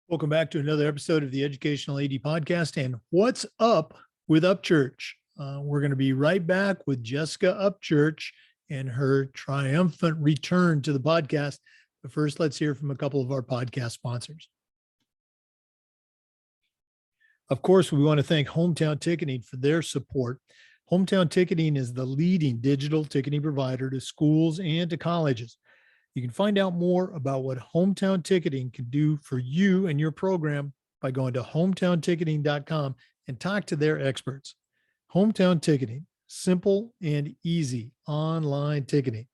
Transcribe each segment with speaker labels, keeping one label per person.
Speaker 1: Welcome back to another episode of the Educational AD Podcast. And what's up with Upchurch? We're going to be right back with Jessica Upchurch and her triumphant return to the podcast. But first, let's hear from a couple of our podcast sponsors. Of course, we want to thank Hometown Ticketing for their support. Hometown Ticketing is the leading digital ticketing provider to schools and to colleges. You can find out more about what Hometown Ticketing can do for you and your program by going to hometownticketing.com and talk to their experts. Hometown Ticketing, simple and easy online ticketing.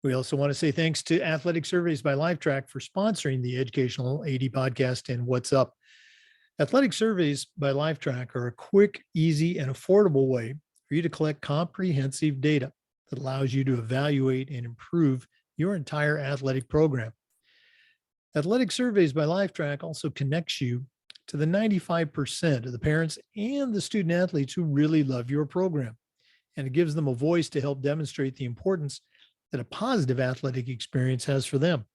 Speaker 1: We also want to say thanks to Athletic Surveys by Lifetrack for sponsoring the Educational AD Podcast and What's Up. Athletic Surveys by Lifetrack are a quick, easy, and affordable way for you to collect comprehensive data that allows you to evaluate and improve your entire athletic program. Athletic Surveys by Lifetrack also connects you to the 95% of the parents and the student athletes who really love your program. And it gives them a voice to help demonstrate the importance that a positive athletic experience has for them.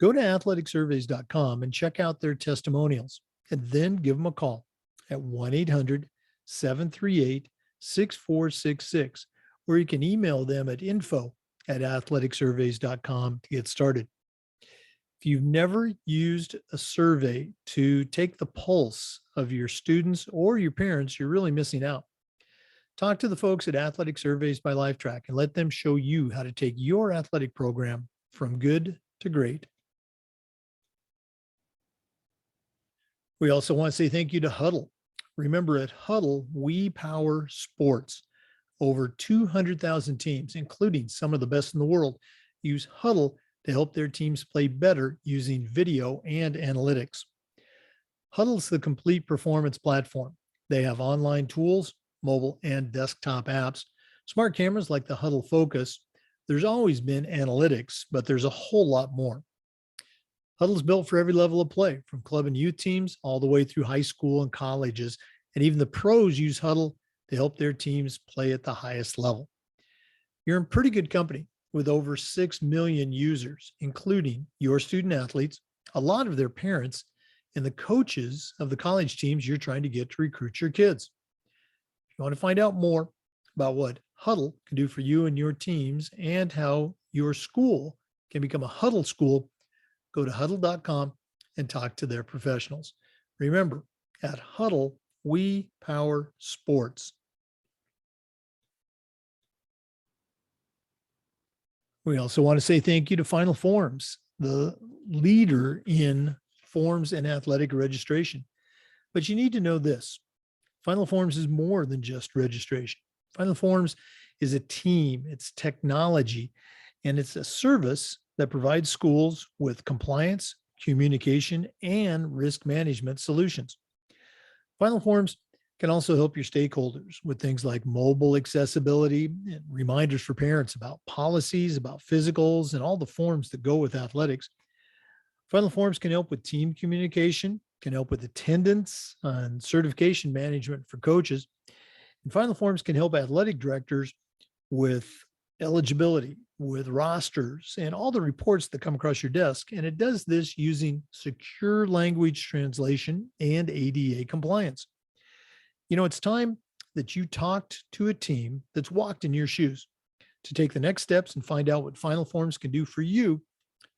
Speaker 1: Go to athleticsurveys.com and check out their testimonials, and then give them a call at 1-800-738-6466. Or you can email them at info@athleticsurveys.com to get started. If you've never used a survey to take the pulse of your students or your parents, you're really missing out. Talk to the folks at Athletic Surveys by Lifetrack and let them show you how to take your athletic program from good to great. We also want to say thank you to Huddle. Remember, at Huddle, we power sports. Over 200,000 teams, including some of the best in the world, use Huddle to help their teams play better using video and analytics. Huddle's the complete performance platform. They have online tools, mobile and desktop apps, smart cameras like the Huddle Focus. There's always been analytics, but there's a whole lot more. Huddle's built for every level of play, from club and youth teams all the way through high school and colleges, and even the pros use Huddle to help their teams play at the highest level. You're in pretty good company with over 6 million users, including your student athletes, a lot of their parents, and the coaches of the college teams you're trying to get to recruit your kids. If you want to find out more about what Huddle can do for you and your teams and how your school can become a Huddle school, go to huddle.com and talk to their professionals. Remember, at Huddle, we power sports. We also want to say thank you to Final Forms, the leader in forms and athletic registration. But you need to know this: Final Forms is more than just registration. Final Forms is a team, it's technology, and it's a service that provides schools with compliance, communication, and risk management solutions. Final Forms can also help your stakeholders with things like mobile accessibility and reminders for parents about policies, about physicals, and all the forms that go with athletics. Final Forms can help with team communication, can help with attendance and certification management for coaches. And Final Forms can help athletic directors with eligibility, with rosters, and all the reports that come across your desk. And it does this using secure language translation and ADA compliance. You know, it's time that you talked to a team that's walked in your shoes. To take the next steps and find out what Final Forms can do for you,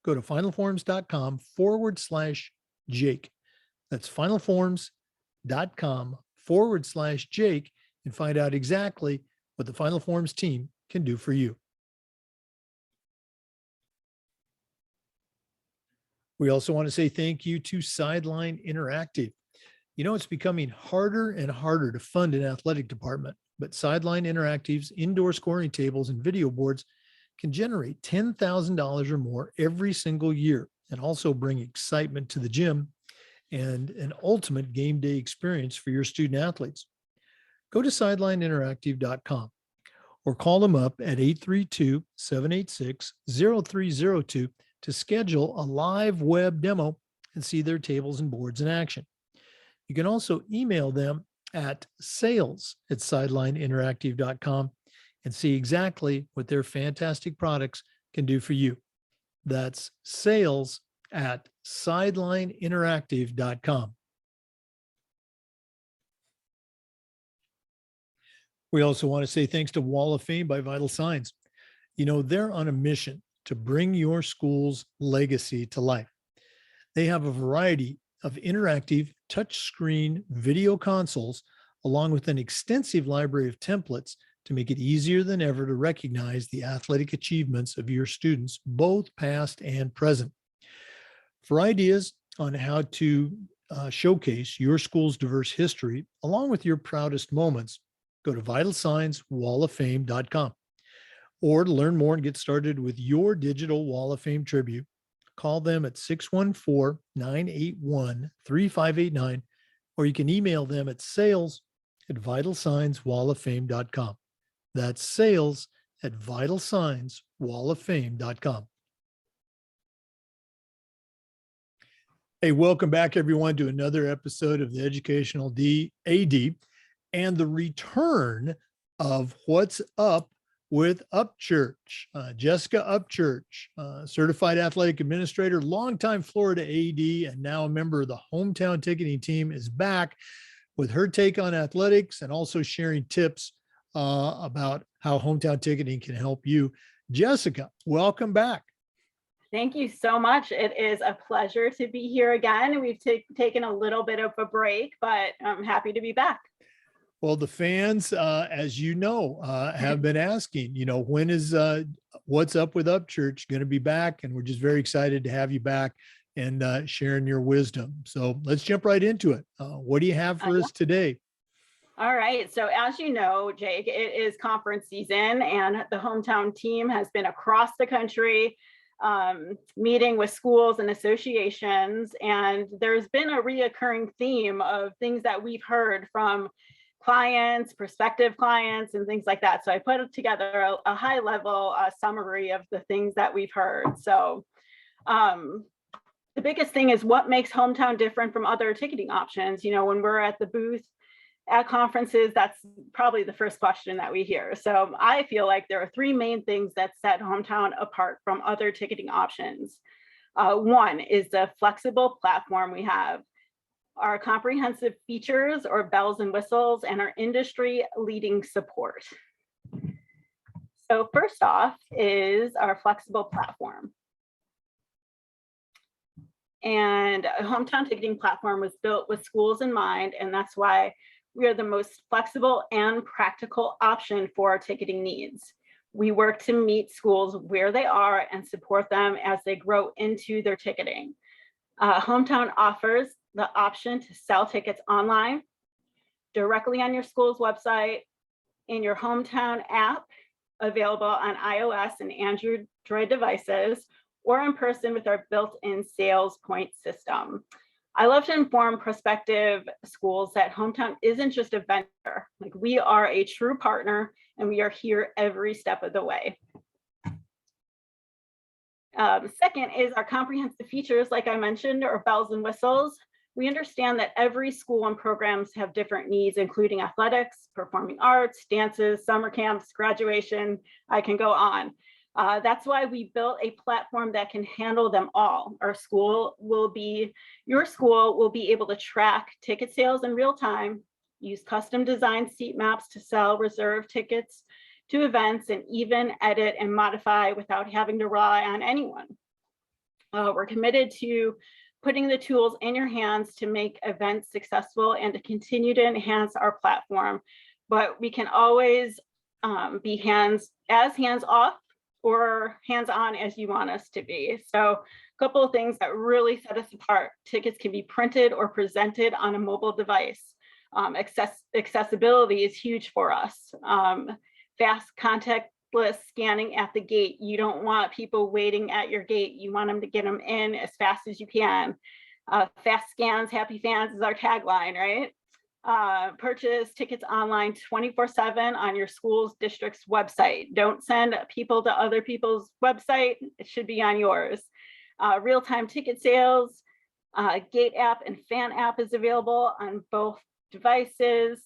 Speaker 1: go to finalforms.com/Jake. That's finalforms.com/Jake and find out exactly what the Final Forms team can do for you. We also want to say thank you to Sideline Interactive. You know, it's becoming harder and harder to fund an athletic department, but Sideline Interactive's indoor scoring tables and video boards can generate $10,000 or more every single year and also bring excitement to the gym and an ultimate game day experience for your student athletes. Go to sidelineinteractive.com or call them up at 832-786-0302 to schedule a live web demo and see their tables and boards in action. You can also email them at sales@sidelineinteractive.com and see exactly what their fantastic products can do for you. That's sales@sidelineinteractive.com. We also want to say thanks to Wall of Fame by Vital Signs. They're on a mission to bring your school's legacy to life. They have a variety of interactive touchscreen video consoles, along with an extensive library of templates to make it easier than ever to recognize the athletic achievements of your students, both past and present. For ideas on how to showcase your school's diverse history, along with your proudest moments, go to vitalsignswalloffame.com. Or to learn more and get started with your digital Wall of Fame tribute, call them at 614-981-3589, or you can email them at sales@vitalsignswalloffame.com. That's sales@vitalsignswalloffame.com. Hey, welcome back, everyone, to another episode of the Educational AD and the return of What's Up with Upchurch. Jessica Upchurch, certified athletic administrator, longtime Florida AD, and now a member of the hometown ticketing team, is back with her take on athletics and also sharing tips about how hometown ticketing can help you. Jessica, welcome back.
Speaker 2: Thank you so much. It is a pleasure to be here again. We've taken a little bit of a break, but I'm happy to be back.
Speaker 1: Well, the fans, as you know, have been asking, when is What's Up with Upchurch going to be back? And we're just very excited to have you back and sharing your wisdom. So let's jump right into it. What do you have for us today?
Speaker 2: All right. So as you know, Jake, it is conference season and the hometown team has been across the country meeting with schools and associations. And there's been a reoccurring theme of things that we've heard from clients, prospective clients, and things like that. So I put together a high level summary of the things that we've heard. So the biggest thing is what makes hometown different from other ticketing options. When we're at the booth at conferences, that's probably the first question that we hear. So I feel like there are three main things that set hometown apart from other ticketing options. One is the flexible platform we have, our comprehensive features or bells and whistles, and our industry leading support. So first off is our flexible platform. And a hometown ticketing platform was built with schools in mind, and that's why we are the most flexible and practical option for our ticketing needs. We work to meet schools where they are and support them as they grow into their ticketing. Hometown offers the option to sell tickets online, directly on your school's website, in your hometown app, available on iOS and Android devices, or in person with our built-in sales point system. I love to inform prospective schools that hometown isn't just a vendor. Like, we are a true partner and we are here every step of the way. Second is our comprehensive features, like I mentioned, or bells and whistles. We understand that every school and programs have different needs, including athletics, performing arts, dances, summer camps, graduation. I can go on. That's why we built a platform that can handle them all. Your school will be able to track ticket sales in real time, use custom designed seat maps to sell reserved tickets to events, and even edit and modify without having to rely on anyone. We're committed to putting the tools in your hands to make events successful and to continue to enhance our platform. But we can always be hands off or hands-on as you want us to be. So a couple of things that really set us apart: tickets can be printed or presented on a mobile device. Accessibility is huge for us. Fast contactless scanning at the gate. You don't want people waiting at your gate. You want them to get them in as fast as you can. Fast scans, happy fans is our tagline, right? Purchase tickets online 24/7 on your school's district's website. Don't send people to other people's website. It should be on yours. Real-time ticket sales, gate app and fan app is available on both devices.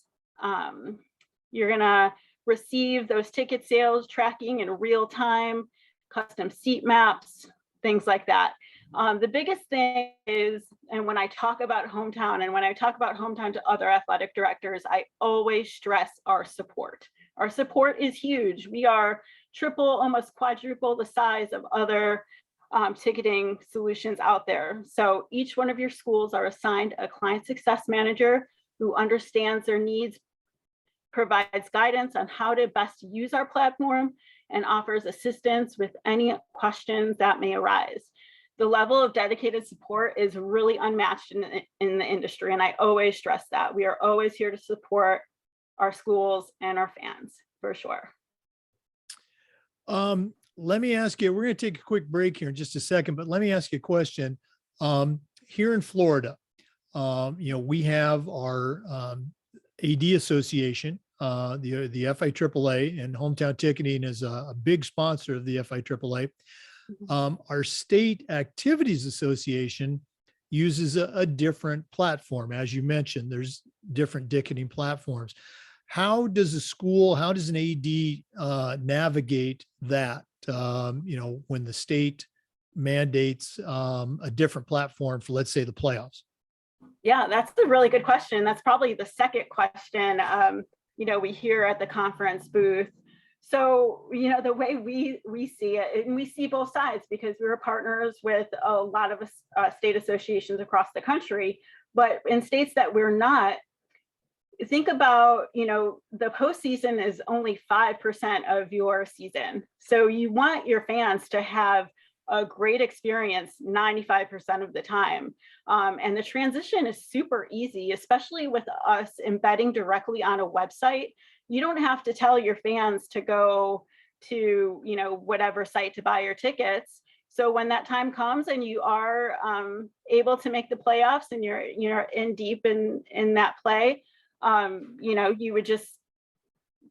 Speaker 2: You're gonna receive those ticket sales tracking in real time, custom seat maps. things like that. The biggest thing is, and when I talk about hometown and when I talk about hometown to other athletic directors, I always stress our support. Our support is huge. We are triple, almost quadruple the size of other ticketing solutions out there. So each one of your schools are assigned a client success manager who understands their needs, provides guidance on how to best use our platform, and offers assistance with any questions that may arise. The level of dedicated support is really unmatched in the industry, and I always stress that. We are always here to support our schools and our fans, for sure.
Speaker 1: Let me ask you, we're going to take a quick break here in just a second, but let me ask you a question. Here in Florida, we have our AD Association, the FIAAA, and Hometown Ticketing is a big sponsor of the FIAAA. Our State Activities Association uses a different platform. As you mentioned, there's different ticketing platforms. How does an AD navigate that, when the state mandates a different platform for, let's say, the playoffs?
Speaker 2: Yeah, that's a really good question. That's probably the second question, we hear at the conference booth. So, the way we see it, and we see both sides because we're partners with a lot of state associations across the country, but in states that we're not, think about, the postseason is only 5% of your season. So you want your fans to have a great experience 95% of the time. And the transition is super easy, especially with us embedding directly on a website. You don't have to tell your fans to go to, whatever site to buy your tickets. So when that time comes and you are able to make the playoffs and you're in deep in that play, you would just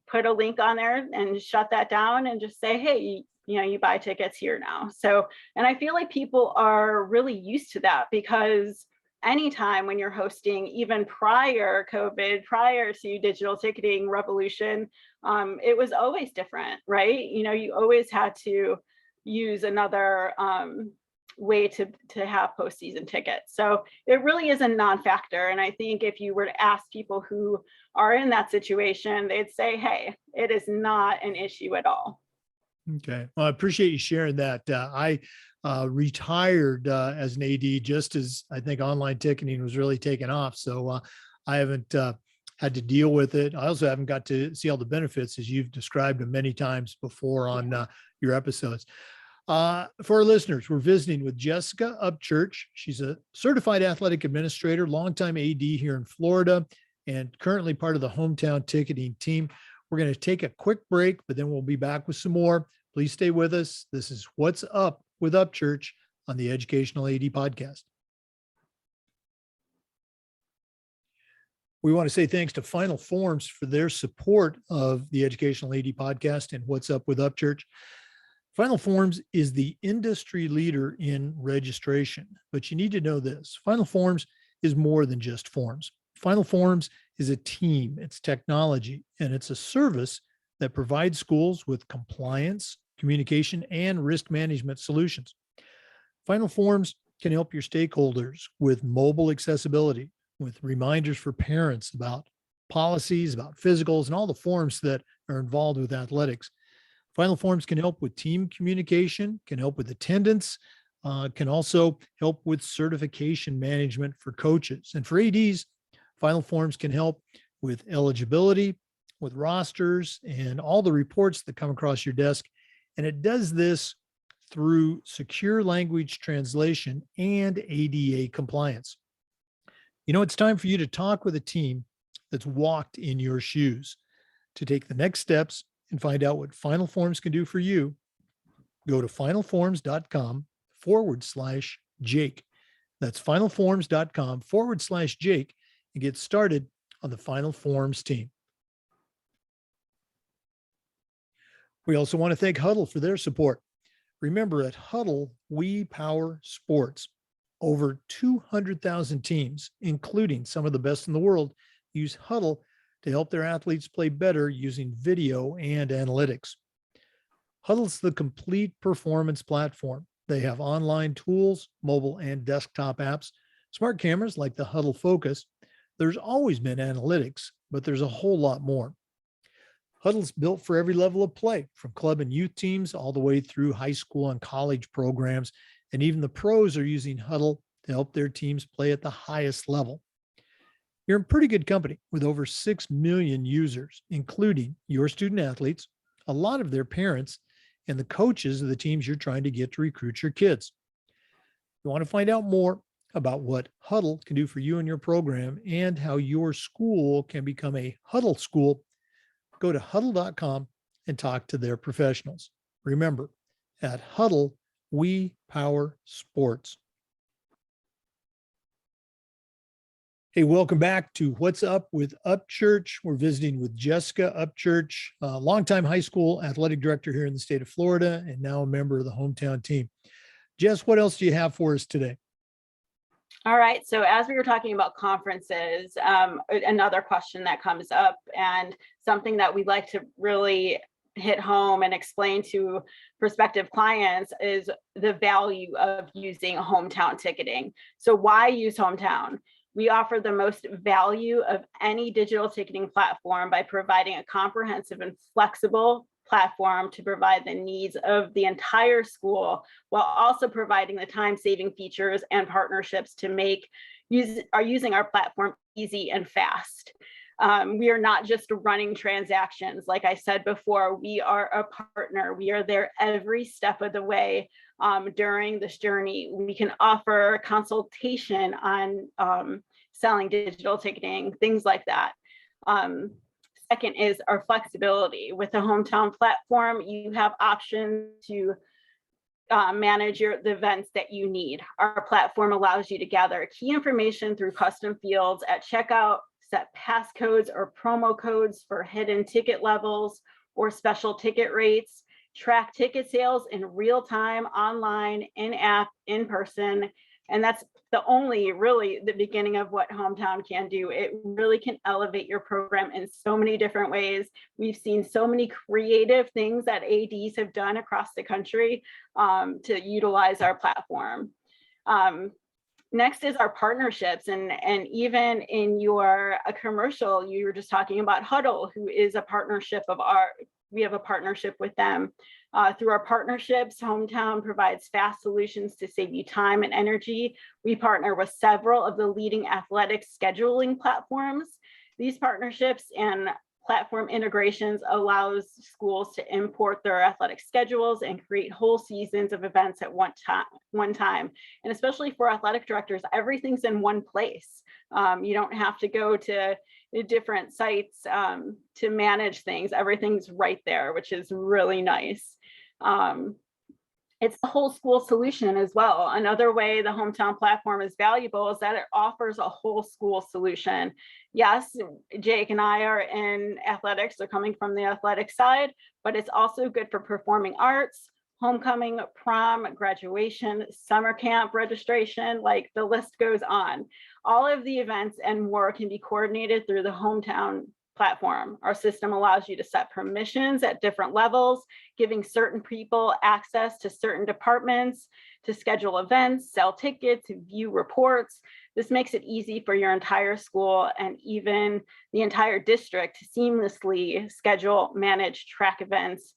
Speaker 2: put a link on there and shut that down and just say, hey, you buy tickets here now. So, and I feel like people are really used to that because anytime when you're hosting, even prior COVID, prior to digital ticketing revolution, it was always different, right? You always had to use another way to have postseason tickets. So it really is a non-factor. And I think if you were to ask people who are in that situation, they'd say, hey, it is not an issue at all.
Speaker 1: Okay. Well, I appreciate you sharing that. I retired as an AD just as I think online ticketing was really taking off. So I haven't had to deal with it. I also haven't got to see all the benefits as you've described them many times before on your episodes. For our listeners, we're visiting with Jessica Upchurch. She's a certified athletic administrator, longtime AD here in Florida, and currently part of the Hometown Ticketing team. We're going to take a quick break, but then we'll be back with some more. Please stay with us. This is What's Up with Upchurch on the Educational AD Podcast. We want to say thanks to Final Forms for their support of the Educational AD Podcast and What's Up with Upchurch. Final Forms is the industry leader in registration, but you need to know this. Final Forms is more than just forms. Final Forms is a team, it's technology, and it's a service that provides schools with compliance, communication, and risk management solutions. Final Forms can help your stakeholders with mobile accessibility, with reminders for parents about policies, about physicals, and all the forms that are involved with athletics. Final Forms can help with team communication, can help with attendance, can also help with certification management for coaches. And for ADs, Final Forms can help with eligibility, with rosters, and all the reports that come across your desk. And it does this through secure language translation and ADA compliance. It's time for you to talk with a team that's walked in your shoes. To take the next steps and find out what Final Forms can do for you, go to finalforms.com/Jake. That's finalforms.com/Jake and get started on the Final Forms team. We also want to thank Huddle for their support. Remember, at Huddle, we power sports. Over 200,000 teams, including some of the best in the world, use Huddle to help their athletes play better using video and analytics. Huddle's the complete performance platform. They have online tools, mobile and desktop apps, smart cameras like the Huddle Focus. There's always been analytics, but there's a whole lot more. Huddle's built for every level of play, from club and youth teams all the way through high school and college programs. And even the pros are using Huddle to help their teams play at the highest level. You're in pretty good company with over 6 million users, including your student athletes, a lot of their parents, and the coaches of the teams you're trying to get to recruit your kids. You want to find out more about what Huddle can do for you and your program and how your school can become a Huddle school, go to huddle.com and talk to their professionals. Remember, at Huddle, we power sports. Hey, welcome back to What's Up with Upchurch. We're visiting with Jessica Upchurch, a longtime high school athletic director here in the state of Florida, and now a member of the hometown team. Jess, what else do you have for us today?
Speaker 2: All right. So as we were talking about conferences, another question that comes up and something that we'd like to really hit home and explain to prospective clients is the value of using hometown ticketing. So why use hometown? We offer the most value of any digital ticketing platform by providing a comprehensive and flexible platform to provide the needs of the entire school, while also providing the time-saving features and partnerships to make using our platform easy and fast. We are not just running transactions. Like I said before, we are a partner. We are there every step of the way during this journey. We can offer consultation on selling digital ticketing, things like that. Second is our flexibility. With the hometown platform, you have options to manage the events that you need. Our platform allows you to gather key information through custom fields at checkout, set passcodes or promo codes for hidden ticket levels or special ticket rates, track ticket sales in real time, online, in-app, in person. And that's really the beginning of what hometown can do. It really can elevate your program in so many different ways. We've seen so many creative things that ADs have done across the country to utilize our platform. Next is our partnerships, and even in your commercial, you were just talking about Huddle, who is a partnership of we have a partnership with them. Through our partnerships, Hometown provides fast solutions to save you time and energy. We partner with several of the leading athletic scheduling platforms. These partnerships and platform integrations allows schools to import their athletic schedules and create whole seasons of events at one time. And especially for athletic directors, everything's in one place. You don't have to go to different sites to manage things. Everything's right there, which is really nice. It's a whole school solution as well. Another way the hometown platform is valuable is that it offers a whole school solution. Yes, Jake and I are in athletics, they're coming from the athletic side, but it's also good for performing arts, homecoming, prom, graduation, summer camp registration, like the list goes on. All of the events and more can be coordinated through the hometown platform. Our system allows you to set permissions at different levels, giving certain people access to certain departments, to schedule events, sell tickets, view reports. This makes it easy for your entire school and even the entire district to seamlessly schedule, manage, track events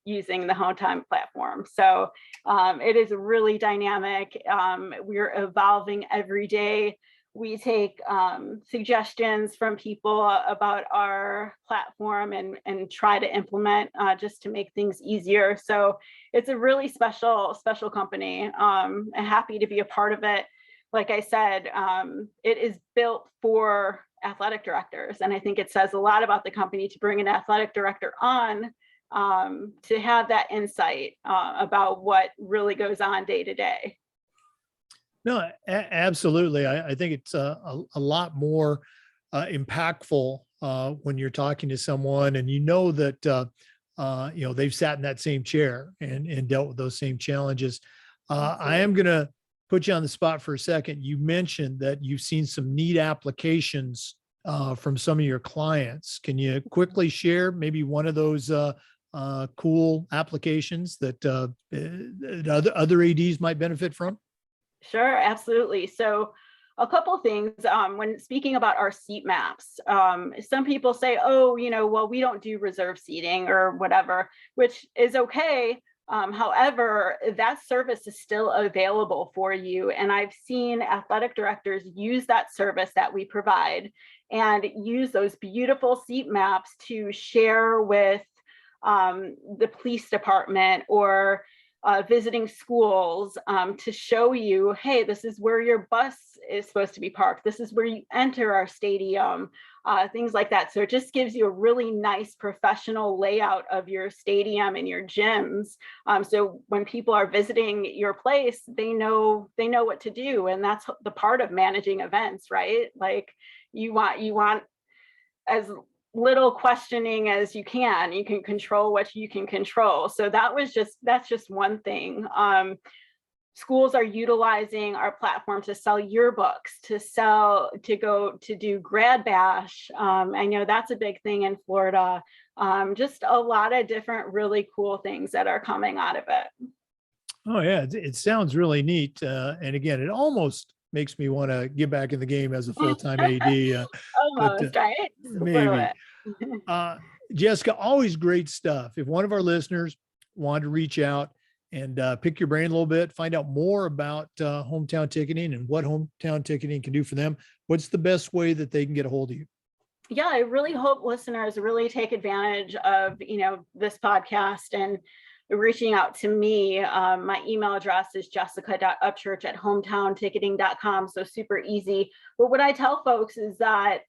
Speaker 2: using the hometown platform. So it is really dynamic. We're evolving every day. We take suggestions from people about our platform and try to implement just to make things easier. So it's a really special company. I'm happy to be a part of it. Like I said, it is built for athletic directors. And I think it says a lot about the company to bring an athletic director on to have that insight about what really goes on day to day.
Speaker 1: No, absolutely. I think it's a lot more impactful when you're talking to someone and you know that they've sat in that same chair and dealt with those same challenges. I am going to put you on the spot for a second. You mentioned that you've seen some neat applications from some of your clients. Can you quickly share maybe one of those cool applications that other ADs might benefit from?
Speaker 2: Sure, absolutely. So a couple things when speaking about our seat maps, some people say, oh, well, we don't do reserve seating or whatever, which is okay. However, that service is still available for you. And I've seen athletic directors use that service that we provide and use those beautiful seat maps to share with the police department or visiting schools to show you, hey, this is where your bus is supposed to be parked. This is where you enter our stadium, things like that. So it just gives you a really nice professional layout of your stadium and your gyms. So when people are visiting your place, they know what to do. And that's the part of managing events, right? Like you want as little questioning as you can. You can control what you can control. So that's just one thing. Schools are utilizing our platform to sell yearbooks, to go to do grad bash. I know that's a big thing in Florida. Just a lot of different really cool things that are coming out of it.
Speaker 1: Oh yeah, it sounds really neat. And again, it almost makes me want to get back in the game as a full-time AD, but
Speaker 2: Almost, right? Just a little
Speaker 1: maybe.
Speaker 2: bit.
Speaker 1: Jessica, always great stuff. If one of our listeners wanted to reach out and pick your brain a little bit, find out more about hometown ticketing and what hometown ticketing can do for them, what's the best way that they can get a hold of you?
Speaker 2: Yeah, I really hope listeners really take advantage of, this podcast and reaching out to me. My email address is jessica.upchurch@hometownticketing.com. So super easy. But what I tell folks is that,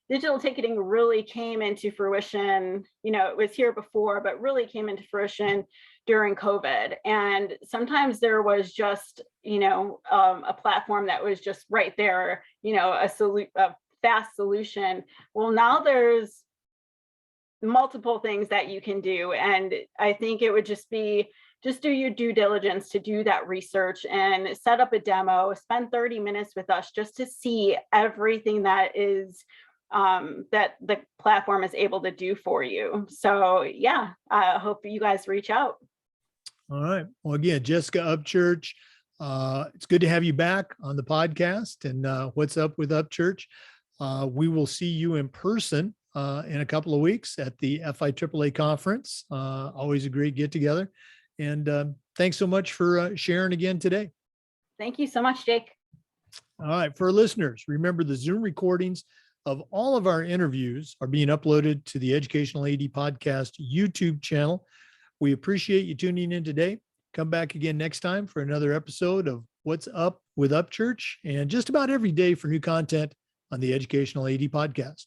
Speaker 2: digital ticketing really came into fruition. It was here before, but really came into fruition during COVID. And sometimes there was just, a platform that was just right there, a fast solution. Well, now there's multiple things that you can do. And I think it would just do your due diligence to do that research and set up a demo, spend 30 minutes with us just to see everything that is that the platform is able to do for you. So yeah, I hope you guys reach out.
Speaker 1: All right. Well, again, Jessica Upchurch, it's good to have you back on the podcast and What's Up with Upchurch. We will see you in person in a couple of weeks at the FIAAA conference. Always a great get together. And thanks so much for sharing again today.
Speaker 2: Thank you so much, Jake.
Speaker 1: All right. For our listeners, remember the Zoom recordings of all of our interviews are being uploaded to the Educational AD Podcast YouTube channel. We appreciate you tuning in today. Come back again next time for another episode of What's Up with Upchurch, and just about every day for new content on the Educational AD Podcast.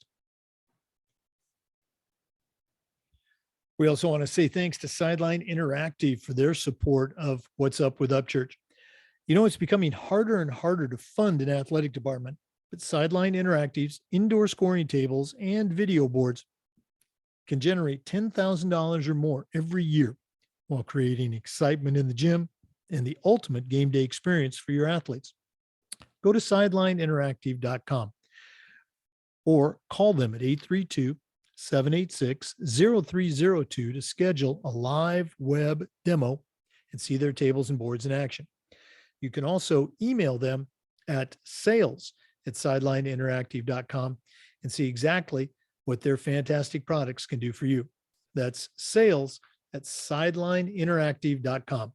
Speaker 1: We also want to say thanks to Sideline Interactive for their support of What's Up with Upchurch. It's becoming harder and harder to fund an athletic department, but Sideline Interactive's indoor scoring tables and video boards can generate $10,000 or more every year while creating excitement in the gym and the ultimate game day experience for your athletes. Go to sidelineinteractive.com or call them at 832-786-0302 to schedule a live web demo and see their tables and boards in action. You can also email them at sales@sidelineinteractive.com and see exactly what their fantastic products can do for you. That's sales@sidelineinteractive.com.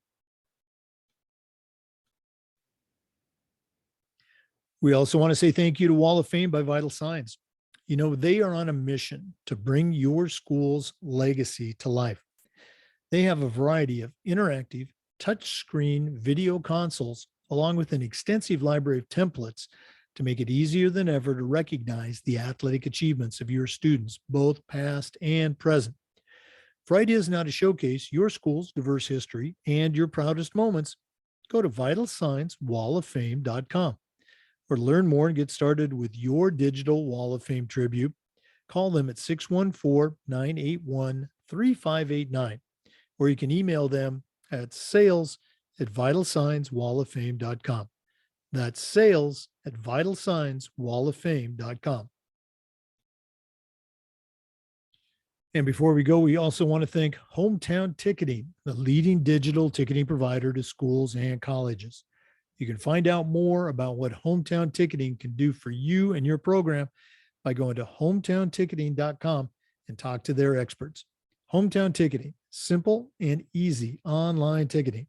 Speaker 1: We also want to say thank you to Wall of Fame by Vital Signs. They are on a mission to bring your school's legacy to life. They have a variety of interactive touchscreen video consoles, along with an extensive library of templates to make it easier than ever to recognize the athletic achievements of your students, both past and present. For ideas on how to showcase your school's diverse history and your proudest moments, go to vitalsignswalloffame.com. Or to learn more and get started with your digital Wall of Fame tribute, call them at 614-981-3589, or you can email them at sales@vitalsignswalloffame.com. That's sales@vitalsignswalloffame.com. And before we go, we also want to thank Hometown Ticketing, the leading digital ticketing provider to schools and colleges. You can find out more about what Hometown Ticketing can do for you and your program by going to hometownticketing.com and talk to their experts. Hometown Ticketing, simple and easy online ticketing.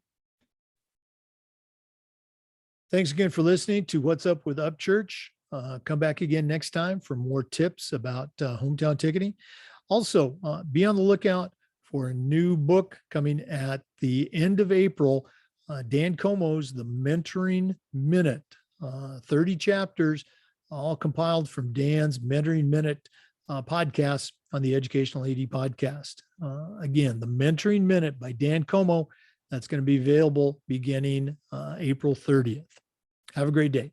Speaker 1: Thanks again for listening to What's Up with Upchurch. Come back again next time for more tips about hometown ticketing. Also, be on the lookout for a new book coming at the end of April. Dan Como's The Mentoring Minute, 30 chapters, all compiled from Dan's Mentoring Minute podcast on the Educational AD podcast. Again, The Mentoring Minute by Dan Como. That's going to be available beginning April 30th. Have a great day.